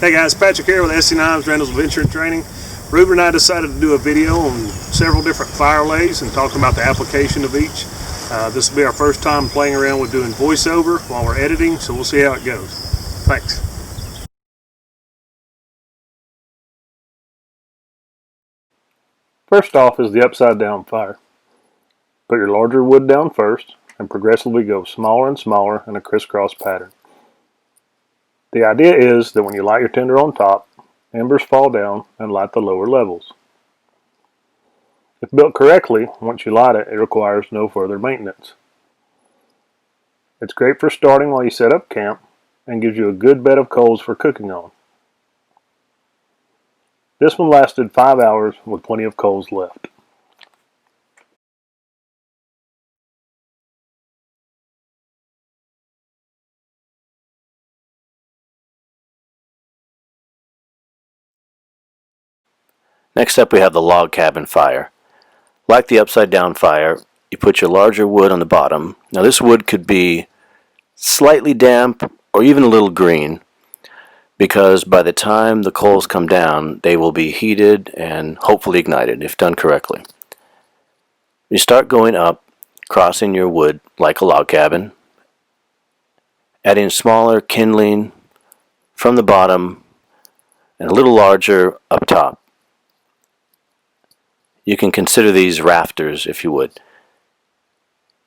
Hey guys, Patrick here with ESEE Knives, Randall's Adventure and Training. Reuben and I decided to do a video on several different fire lays and talking about the application of each. This will be our first time playing around with doing voiceover while we're editing, so we'll see how it goes. Thanks. First off is the upside down fire. Put your larger wood down first and progressively go smaller and smaller in a crisscross pattern. The idea is that when you light your tinder on top, embers fall down and light the lower levels. If built correctly, once you light it, it requires no further maintenance. It's great for starting while you set up camp and gives you a good bed of coals for cooking on. This one lasted 5 hours with plenty of coals left. Next up we have the log cabin fire. Like the upside down fire, you put your larger wood on the bottom. Now this wood could be slightly damp or even a little green, because by the time the coals come down they will be heated and hopefully ignited if done correctly. You start going up, crossing your wood like a log cabin, adding smaller kindling from the bottom and a little larger up top. You can consider these rafters if you would.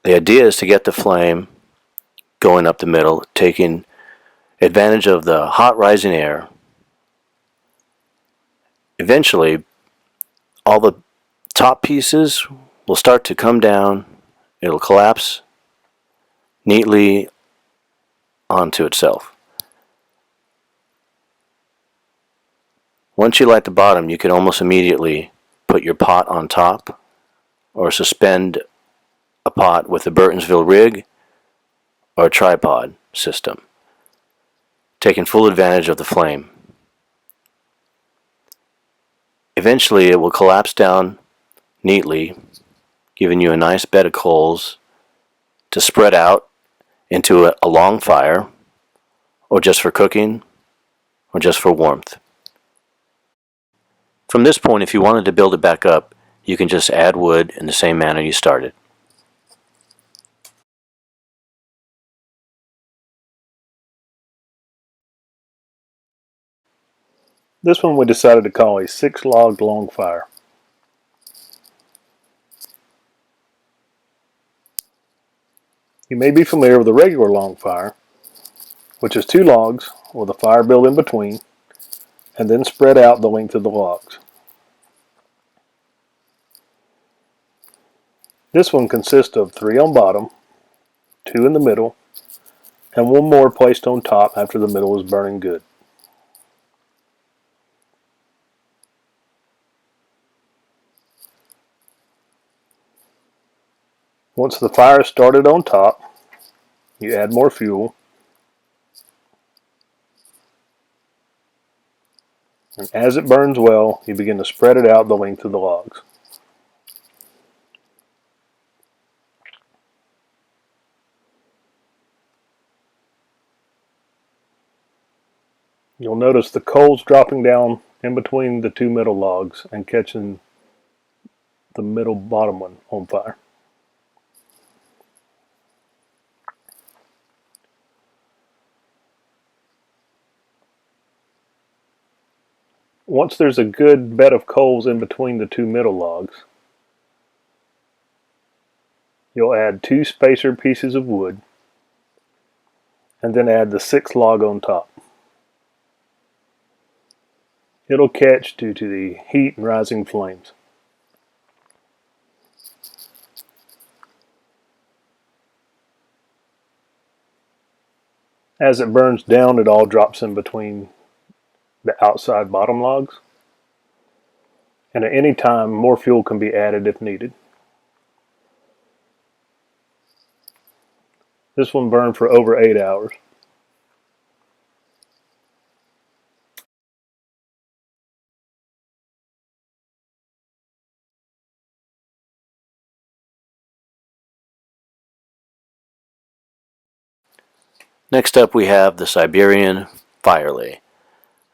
The idea is to get the flame going up the middle, taking advantage of the hot rising air. Eventually, all the top pieces will start to come down. It'll collapse neatly onto itself. Once you light the bottom, you can almost immediately put your pot on top or suspend a pot with a Burtonsville rig or a tripod system, taking full advantage of the flame. Eventually it will collapse down neatly, giving you a nice bed of coals to spread out into a long fire, or just for cooking, or just for warmth. From this point, if you wanted to build it back up, you can just add wood in the same manner you started. This one we decided to call a 6-log long fire. You may be familiar with a regular long fire, which is 2 logs with a fire built in between and then spread out the length of the logs. This one consists of 3 on bottom, 2 in the middle, and 1 more placed on top after the middle is burning good. Once the fire is started on top, you add more fuel, and as it burns well, you begin to spread it out the length of the logs. You'll notice the coals dropping down in between the 2 middle logs and catching the middle bottom one on fire. Once there's a good bed of coals in between the 2 middle logs, you'll add 2 spacer pieces of wood and then add the 6th log on top. It'll catch due to the heat and rising flames. As it burns down, it all drops in between the outside bottom logs, and at any time more fuel can be added if needed. This one burned for over 8 hours. Next up we have the Siberian Fire lay.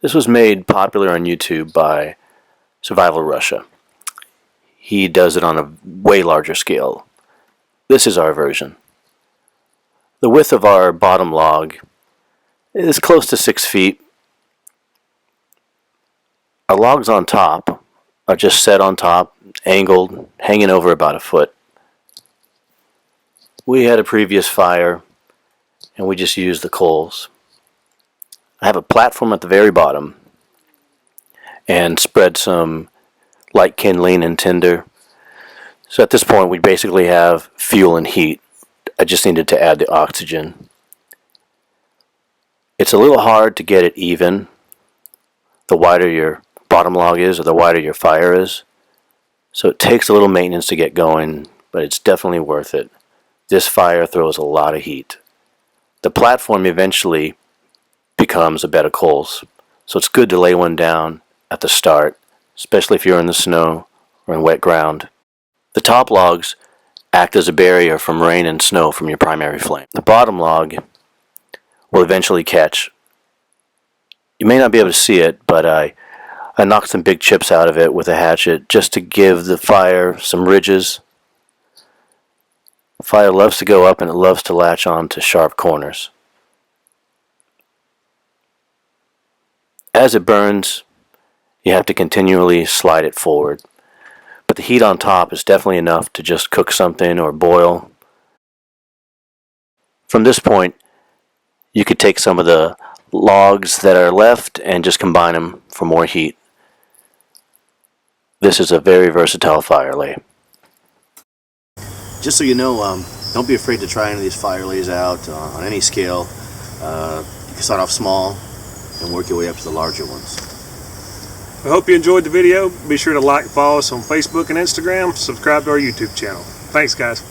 This was made popular on YouTube by Survival Russia. He does it on a way larger scale. This is our version. The width of our bottom log is close to 6 feet. Our logs on top are just set on top, angled, hanging over about a foot. We had a previous fire and we just used the coals. I have a platform at the very bottom and spread some light kindling and tinder. So at this point we basically have fuel and heat. I just needed to add the oxygen. It's a little hard to get it even. The wider your bottom log is, or the wider your fire is. So it takes a little maintenance to get going, but it's definitely worth it. This fire throws a lot of heat. The platform eventually becomes a bed of coals, so it's good to lay one down at the start, especially if you're in the snow or in wet ground. The top logs act as a barrier from rain and snow from your primary flame. The bottom log will eventually catch. You may not be able to see it, but I knocked some big chips out of it with a hatchet just to give the fire some ridges. Fire loves to go up and it loves to latch on to sharp corners. As it burns, you have to continually slide it forward. But the heat on top is definitely enough to just cook something or boil. From this point, you could take some of the logs that are left and just combine them for more heat. This is a very versatile fire lay. Just so you know, don't be afraid to try any of these fire lays out on any scale. You can start off small and work your way up to the larger ones. I hope you enjoyed the video. Be sure to like and follow us on Facebook and Instagram. Subscribe to our YouTube channel. Thanks, guys.